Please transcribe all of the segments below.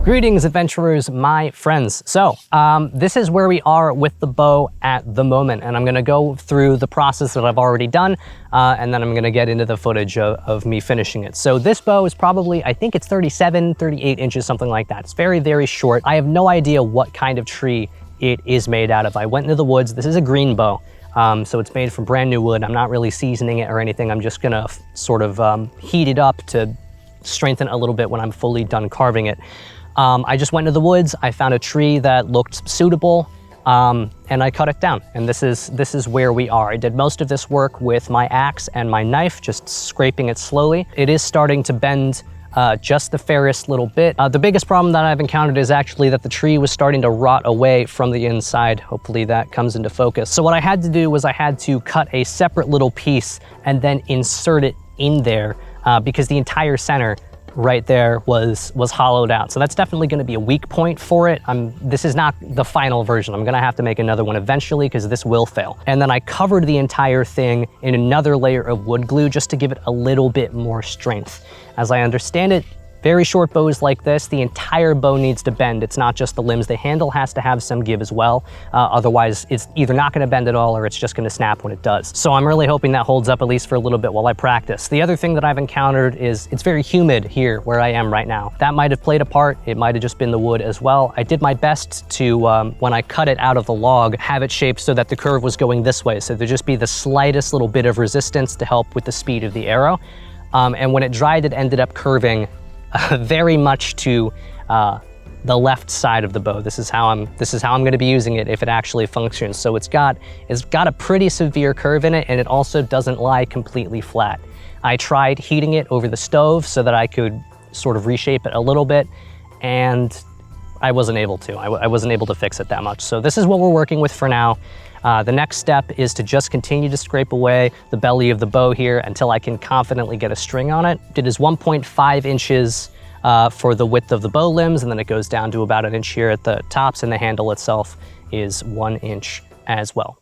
Greetings, adventurers, my friends. So this is where we are with the bow at the moment, and I'm gonna go through the process that I've already done, and then I'm gonna get into the footage of me finishing it. So this bow is probably, I think it's 37, 38 inches, something like that. It's very, very short. I have no idea what kind of tree it is made out of. I went into the woods. This is a green bow, so it's made from brand new wood. I'm not really seasoning it or anything. I'm just gonna sort of heat it up to strengthen a little bit when I'm fully done carving it. I just went into the woods, I found a tree that looked suitable, and I cut it down. And this is where we are. I did most of this work with my axe and my knife, just scraping it slowly. It is starting to bend just the fairest little bit. The biggest problem that I've encountered is actually that the tree was starting to rot away from the inside. Hopefully that comes into focus. So what I had to do was I had to cut a separate little piece and then insert it in there because the entire center right there was hollowed out. So that's definitely gonna be a weak point for it. This is not the final version. I'm gonna have to make another one eventually because this will fail. And then I covered the entire thing in another layer of wood glue just to give it a little bit more strength. As I understand it, very short bows like this, the entire bow needs to bend. It's not just the limbs. The handle has to have some give as well. Otherwise, it's either not gonna bend at all or it's just gonna snap when it does. So I'm really hoping that holds up at least for a little bit while I practice. The other thing that I've encountered is it's very humid here where I am right now. That might have played a part. It might have just been the wood as well. I did my best to, when I cut it out of the log, have it shaped so that the curve was going this way. So there'd just be the slightest little bit of resistance to help with the speed of the arrow. And when it dried, it ended up curving very much to the left side of the bow. This is how I'm going to be using it if it actually functions. So it's got a pretty severe curve in it, and it also doesn't lie completely flat. I tried heating it over the stove so that I could sort of reshape it a little bit, and I wasn't able to. I wasn't able to fix it that much. So this is what we're working with for now. The next step is to just continue to scrape away the belly of the bow here until I can confidently get a string on it. It is 1.5 inches for the width of the bow limbs, and then it goes down to about 1 inch here at the tops, and the handle itself is 1 inch as well.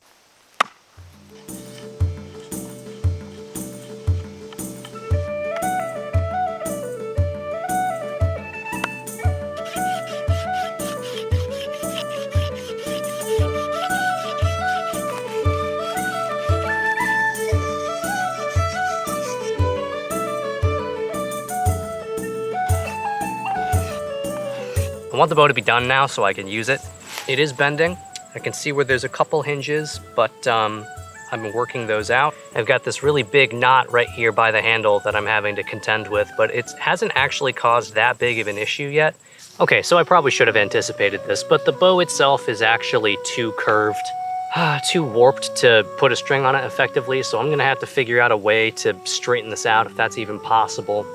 I want the bow to be done now so I can use it. It is bending. I can see where there's a couple hinges, but I've been working those out. I've got this really big knot right here by the handle that I'm having to contend with, but it hasn't actually caused that big of an issue yet. Okay, so I probably should have anticipated this, but the bow itself is actually too curved, too warped to put a string on it effectively, so I'm gonna have to figure out a way to straighten this out if that's even possible,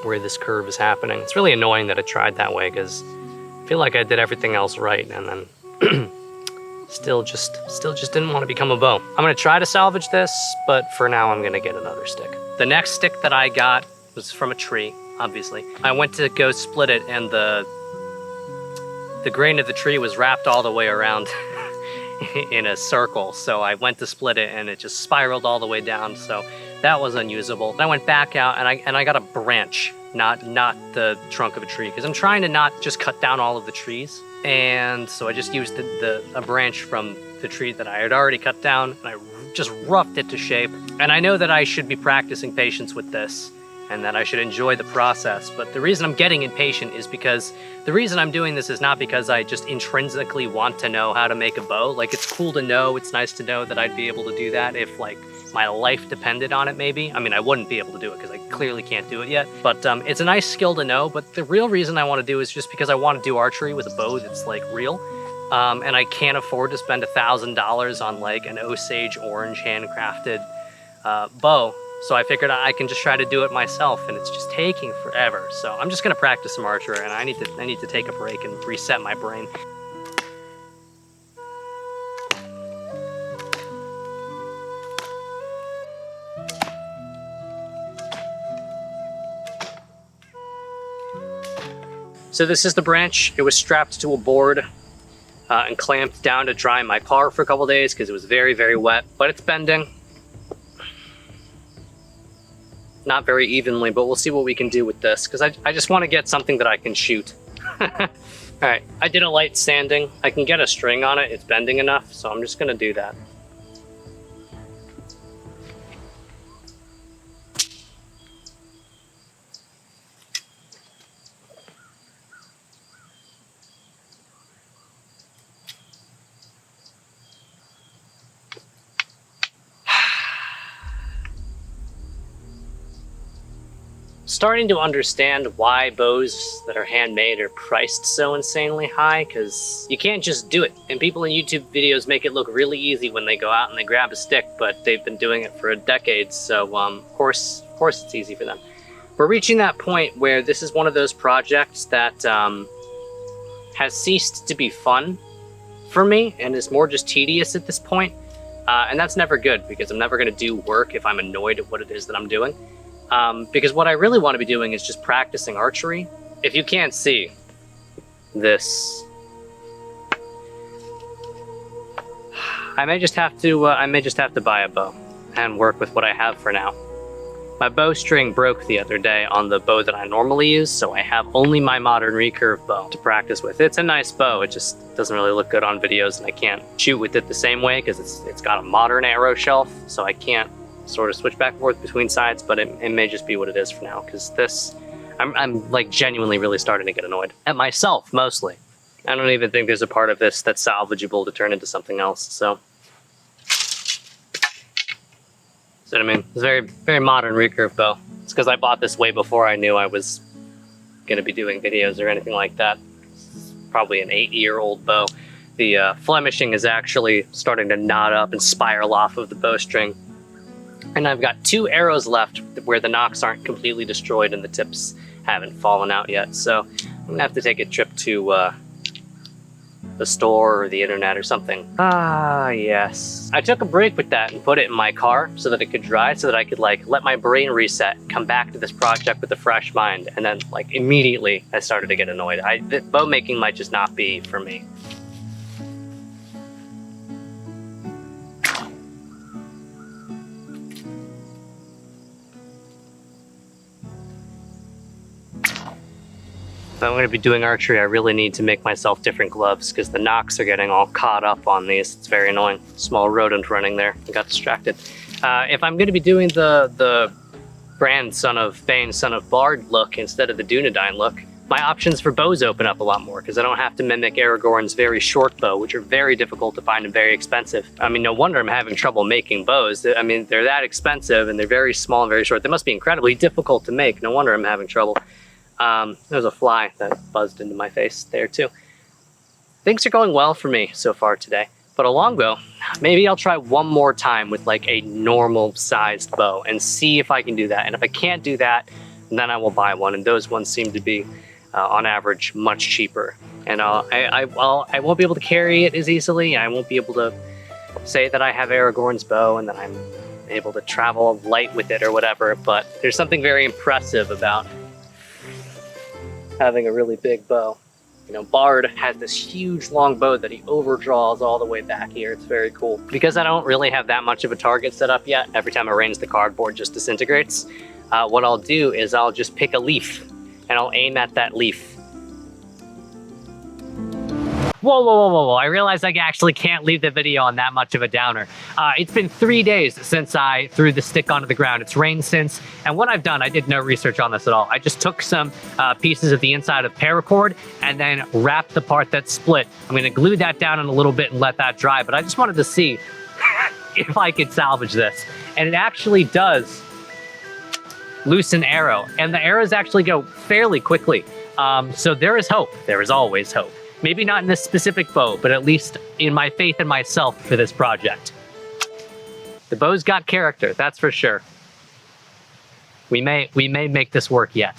where this curve is happening. It's really annoying that it tried that way because I feel like I did everything else right and then still just didn't want to become a bow. I'm gonna try to salvage this, but for now I'm gonna get another stick. The next stick that I got was from a tree, obviously. I went to go split it and the grain of the tree was wrapped all the way around in a circle. So I went to split it and it just spiraled all the way down. So that was unusable. I went back out and I got a branch, not the trunk of a tree, because I'm trying to not just cut down all of the trees. And so I just used a branch from the tree that I had already cut down, and I just roughed it to shape. And I know that I should be practicing patience with this and that I should enjoy the process. But the reason I'm getting impatient is because the reason I'm doing this is not because I just intrinsically want to know how to make a bow. Like, it's cool to know, it's nice to know that I'd be able to do that if like my life depended on it maybe. I mean, I wouldn't be able to do it because I clearly can't do it yet. But it's a nice skill to know, but the real reason I want to do is just because I want to do archery with a bow that's like real. And I can't afford to spend $1,000 on like an Osage orange handcrafted bow. So I figured I can just try to do it myself, and it's just taking forever. So I'm just gonna practice some archery, and I need to take a break and reset my brain. So this is the branch. It was strapped to a board and clamped down to dry my part for a couple days because it was very, very wet, but it's bending. Not very evenly, but we'll see what we can do with this because I just want to get something that I can shoot. Alright, I did a light sanding. I can get a string on it, it's bending enough, so I'm just gonna do that. Starting to understand why bows that are handmade are priced so insanely high, because you can't just do it. And people in YouTube videos make it look really easy when they go out and they grab a stick, but they've been doing it for a decade, so of course it's easy for them. We're reaching that point where this is one of those projects that has ceased to be fun for me and is more just tedious at this point. And that's never good, because I'm never going to do work if I'm annoyed at what it is that I'm doing. Because what I really want to be doing is just practicing archery. If you can't see this, I may just have to buy a bow and work with what I have for now. My bowstring broke the other day on the bow that I normally use, so I have only my modern recurve bow to practice with. It's a nice bow, it just doesn't really look good on videos, and I can't shoot with it the same way because it's got a modern arrow shelf, so I can't sort of switch back and forth between sides, but it may just be what it is for now, because this, I'm like genuinely really starting to get annoyed at myself, mostly. I don't even think there's a part of this that's salvageable to turn into something else, so. So I mean, it's a very, very modern recurve bow. It's because I bought this way before I knew I was going to be doing videos or anything like that. It's probably an 8-year-old bow. The flemishing is actually starting to knot up and spiral off of the bowstring. And I've got 2 arrows left where the nocks aren't completely destroyed and the tips haven't fallen out yet. So I'm gonna have to take a trip to the store or the internet or something. Ah, yes. I took a break with that and put it in my car so that it could dry, so that I could like let my brain reset, come back to this project with a fresh mind. And then like immediately I started to get annoyed. Bow making might just not be for me. If I'm going to be doing archery, I really need to make myself different gloves, because the nocks are getting all caught up on these. It's very annoying. Small rodent running there. I got distracted. If I'm going to be doing the Brand Son of Bane, Son of Bard look instead of the Dunedain look, my options for bows open up a lot more, because I don't have to mimic Aragorn's very short bow, which are very difficult to find and very expensive. I mean, no wonder I'm having trouble making bows. I mean, they're that expensive and they're very small and very short. They must be incredibly difficult to make. No wonder I'm having trouble. There's a fly that buzzed into my face there too. Things are going well for me so far today, but a longbow, maybe I'll try one more time with like a normal sized bow and see if I can do that. And if I can't do that, then I will buy one. And those ones seem to be, on average, much cheaper. And I won't be able to carry it as easily. I won't be able to say that I have Aragorn's bow and that I'm able to travel light with it or whatever, but there's something very impressive about having a really big bow. You know, Bard has this huge long bow that he overdraws all the way back here. It's very cool. Because I don't really have that much of a target set up yet, every time I range the cardboard just disintegrates. What I'll do is I'll just pick a leaf and I'll aim at that leaf. Whoa. I realized I actually can't leave the video on that much of a downer. It's been 3 days since I threw the stick onto the ground. It's rained since, and what I've done, I did no research on this at all. I just took some pieces of the inside of paracord and then wrapped the part that's split. I'm gonna glue that down in a little bit and let that dry, but I just wanted to see if I could salvage this. And it actually does loose an arrow, and the arrows actually go fairly quickly. So there is hope. There is always hope. Maybe not in this specific bow, but at least in my faith in myself for this project. The bow's got character, that's for sure. We may make this work yet.